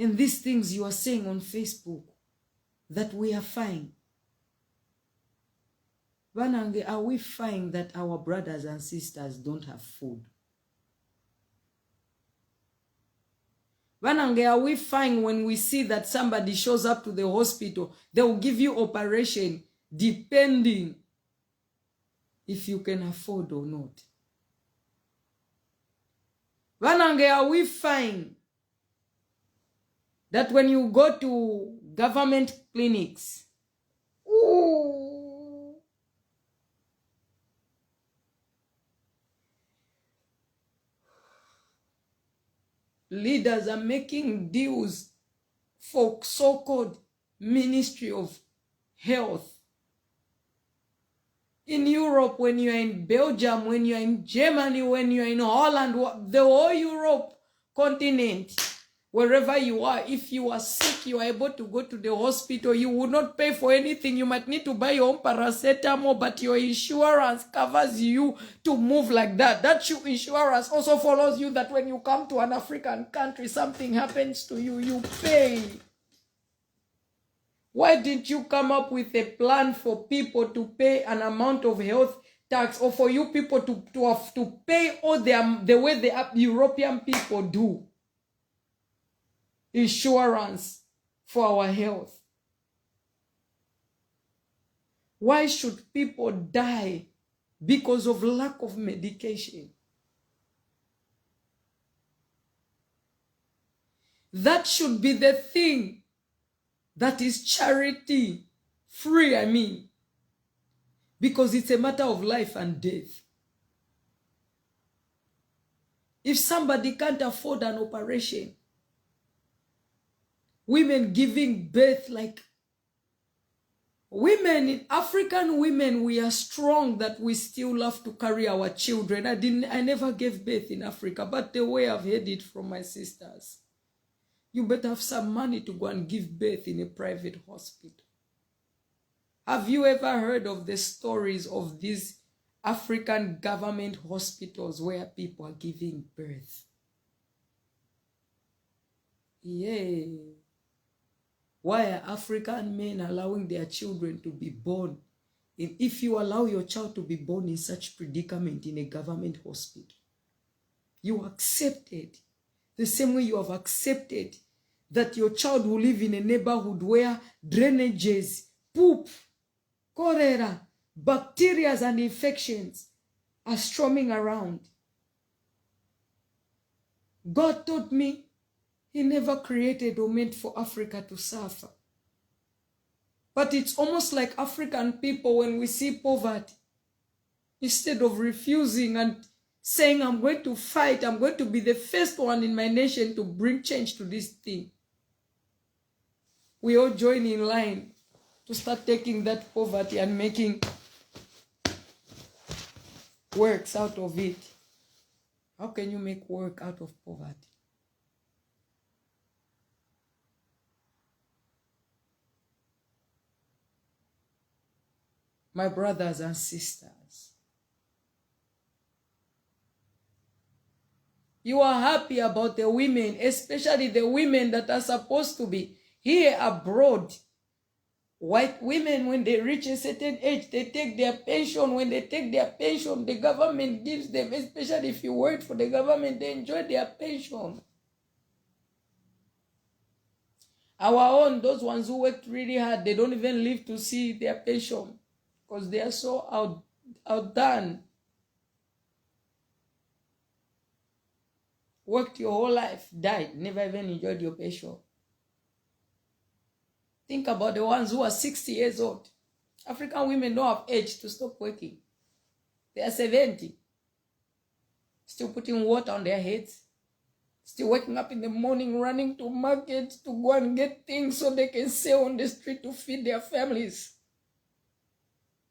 And these things you are saying on Facebook, that we are fine. Banange, are we fine that our brothers and sisters don't have food? Banange, are we fine when we see that somebody shows up to the hospital, they will give you operation depending if you can afford or not? Banange, are we fine that when you go to government clinics, ooh, leaders are making deals for so-called Ministry of Health? In Europe, when you're in Belgium, when you're in Germany, when you're in Holland, the whole Europe continent, wherever you are, if you are sick, you are able to go to the hospital. You will not pay for anything. You might need to buy your own paracetamol, but your insurance covers you to move like that. That insurance also follows you, that when you come to an African country, something happens to you, you pay. Why didn't you come up with a plan for people to pay an amount of health tax, or for you people to have to pay all the way the European people do? Insurance for our health. Why should people die because of lack of medication? That should be the thing. That is charity free, I mean. Because it's a matter of life and death. If somebody can't afford an operation, women giving birth, like women, African women, we are strong that we still love to carry our children. I never gave birth in Africa, but the way I've heard it from my sisters, you better have some money to go and give birth in a private hospital. Have you ever heard of the stories of these African government hospitals where people are giving birth? Yeah. Why are African men allowing their children to be born? And if you allow your child to be born in such predicament in a government hospital, you accept it. The same way you have accepted that your child will live in a neighborhood where drainages, poop, cholera, bacteria and infections are swarming around. God told me He never created or meant for Africa to suffer. But it's almost like African people, when we see poverty, instead of refusing and saying, I'm going to fight, I'm going to be the first one in my nation to bring change to this thing, we all join in line to start taking that poverty and making works out of it. How can you make work out of poverty? My brothers and sisters, you are happy about the women, especially the women that are supposed to be here abroad. White women, when they reach a certain age, they take their pension. When they take their pension, the government gives them, especially if you work for the government, they enjoy their pension. Our own, those ones who worked really hard, they don't even live to see their pension because they are so outdone. Worked your whole life, died, never even enjoyed your pension. Think about the ones who are 60 years old. African women don't have age to stop working. They are 70. Still putting water on their heads. Still waking up in the morning, running to markets to go and get things so they can sell on the street to feed their families.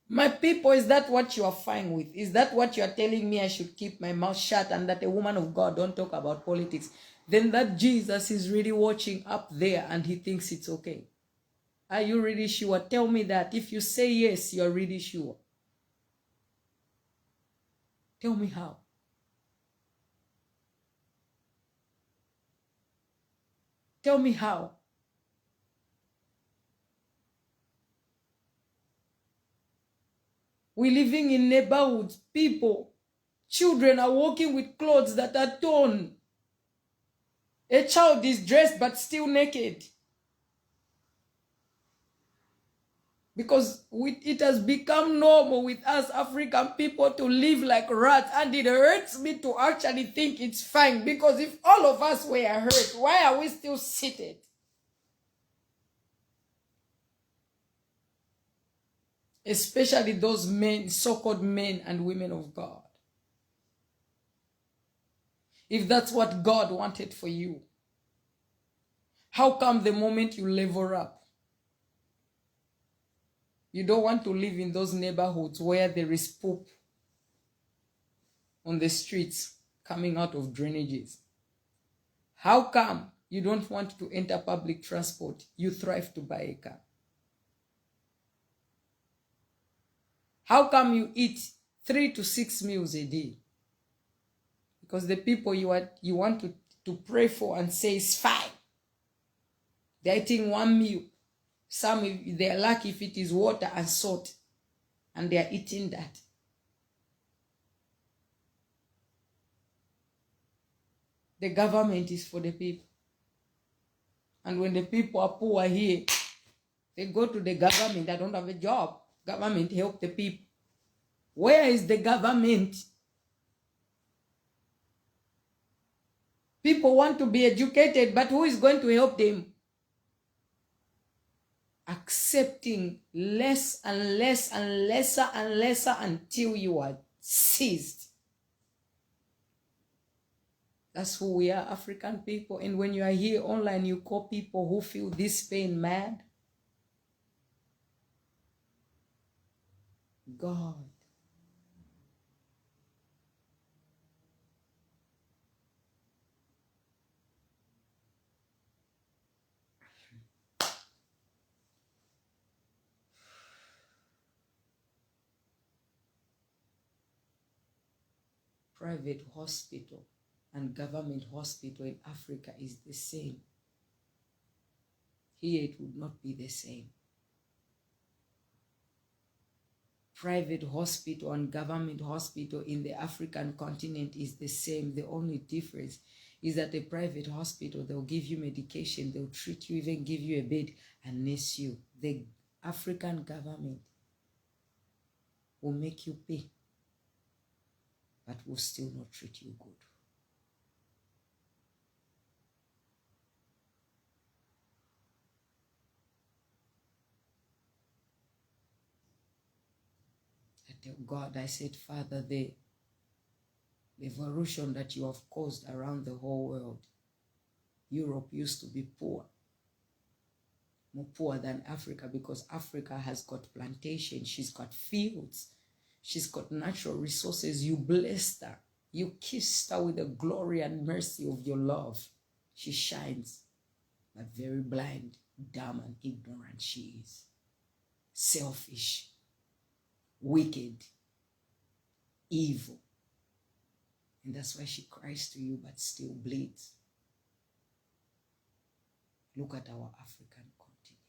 My people, is that what you are fine with? Is that what you are telling me I should keep my mouth shut and that a woman of God don't talk about politics? Then that Jesus is really watching up there and he thinks it's okay. Are you really sure? Tell me that. If you say yes, you're really sure. Tell me how. Tell me how. We're living in neighborhoods. People, children are walking with clothes that are torn. A child is dressed but still naked. Because it has become normal with us African people to live like rats. And it hurts me to actually think it's fine. Because if all of us were hurt, why are we still seated? Especially those men, so-called men and women of God. If that's what God wanted for you, how come the moment you level up, you don't want to live in those neighborhoods where there is poop on the streets coming out of drainages? How come you don't want to enter public transport? You thrive to buy a car. How come you eat 3 to 6 meals a day? Because the people you want to pray for and say is fine, they're eating 1 meal. Some, they're lucky if it is water and salt, and they're eating that. The government is for the people. And when the people are poor here, they go to the government. I don't have a job. Government help the people. Where is the government? People want to be educated, but who is going to help them? Accepting less and less and lesser and lesser until you are seized. That's who we are, African people. And when you are here online, you call people who feel this pain mad. God. Private hospital and government hospital in Africa is the same. Here it would not be the same. Private hospital and government hospital in the African continent is the same. The only difference is that a private hospital, they'll give you medication, they'll treat you, even give you a bed and nurse you. The African government will make you pay, but will still not treat you good. I tell God, I said, Father, the revolution that you have caused around the whole world, Europe used to be poor, more poor than Africa, because Africa has got plantations, she's got fields, she's got natural resources. You blessed her. You kissed her with the glory and mercy of your love. She shines, but very blind, dumb, and ignorant she is. Selfish, wicked, evil. And that's why she cries to you, but still bleeds. Look at our African continent.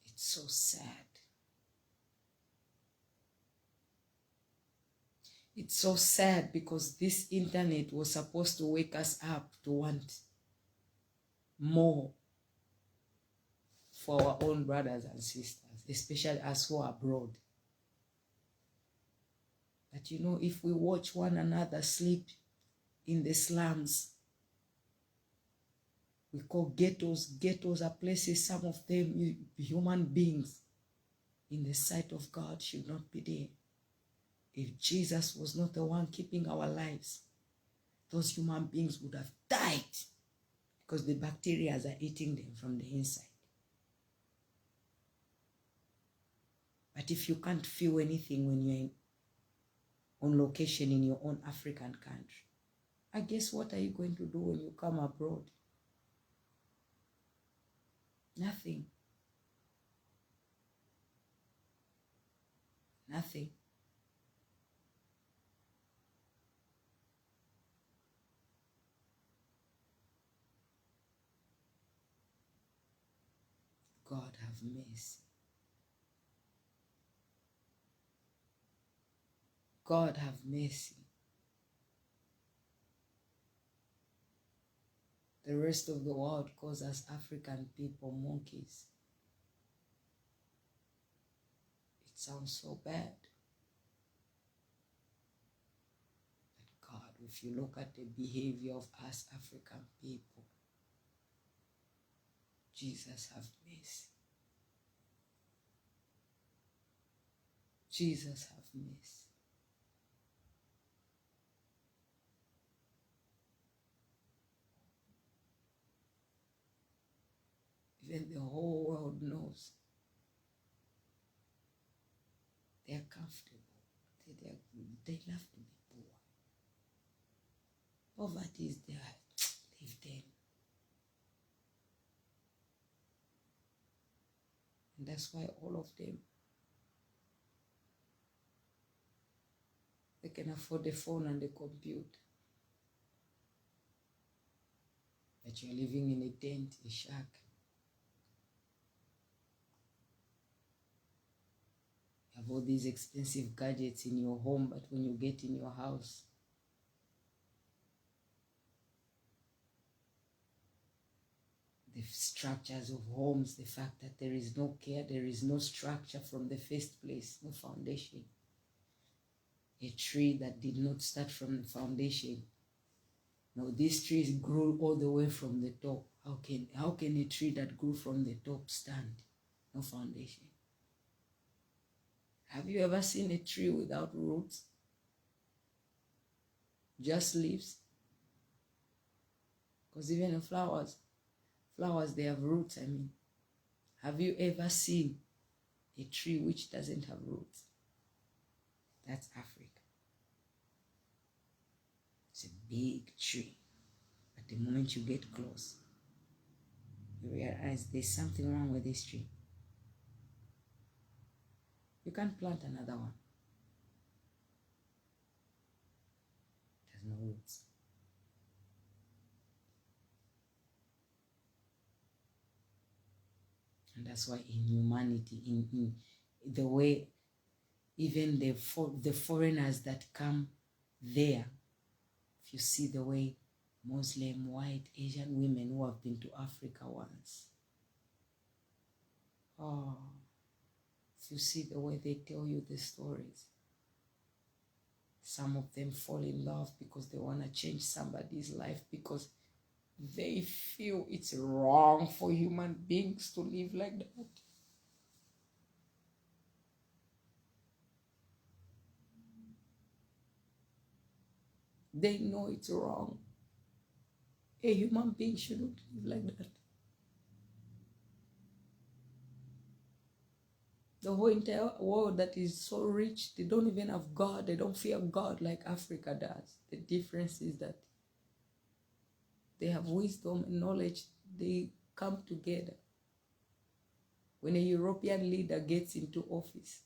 It's so sad. It's so sad because this internet was supposed to wake us up to want more for our own brothers and sisters, especially us who are abroad. But you know, if we watch one another sleep in the slums, we call ghettos. Ghettos are places, some of them, human beings in the sight of God should not be there. If Jesus was not the one keeping our lives, those human beings would have died because the bacteria are eating them from the inside. But if you can't feel anything when you're on location in your own African country, I guess what are you going to do when you come abroad? Nothing. Nothing. God have mercy. God have mercy. The rest of the world calls us African people monkeys. It sounds so bad. But God, if you look at the behavior of us African people, Jesus have mercy. Jesus have mercy. Even the whole world knows they are comfortable. They love to be poor. Poverty is there. Leave them. And that's why all of them, they can afford the phone and the computer. But you're living in a tent, a shack. You have all these expensive gadgets in your home, but when you get in your house, the structures of homes, the fact that there is no care, there is no structure from the first place, no foundation. A tree that did not start from the foundation. No, these trees grew all the way from the top. How can a tree that grew from the top stand? No foundation. Have you ever seen a tree without roots? Just leaves? Because even the flowers, they have roots, I mean. Have you ever seen a tree which doesn't have roots? That's Africa. It's a big tree. But the moment you get close, you realize there's something wrong with this tree. You can't plant another one. It has no roots. And that's why in humanity, in the way even the foreigners that come there, if you see the way Muslim, white, Asian women who have been to Africa once, oh, if you see the way they tell you the stories, some of them fall in love because they want to change somebody's life, because they feel it's wrong for human beings to live like that. They know it's wrong. A human being shouldn't live like that. The whole entire world that is so rich, they don't even have God. They don't fear God like Africa does. The difference is that they have wisdom and knowledge. They come together. When a European leader gets into office,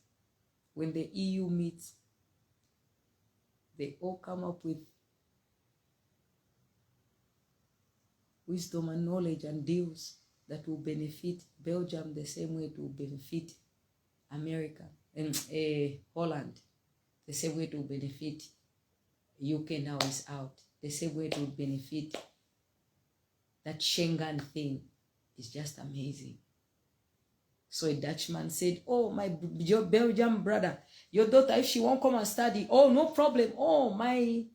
when the EU meets, they all come up with wisdom and knowledge and deals that will benefit Belgium the same way it will benefit America and Holland, the same way it will benefit UK now is out, the same way it will benefit. That Schengen thing is just amazing. So a Dutchman said, oh, your Belgian brother, your daughter, if she won't come and study, oh, no problem. Oh, my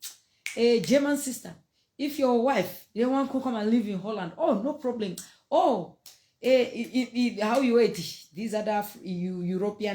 German sister, if your wife, they won't come and live in Holland, oh, no problem. Oh, how you wait? These other European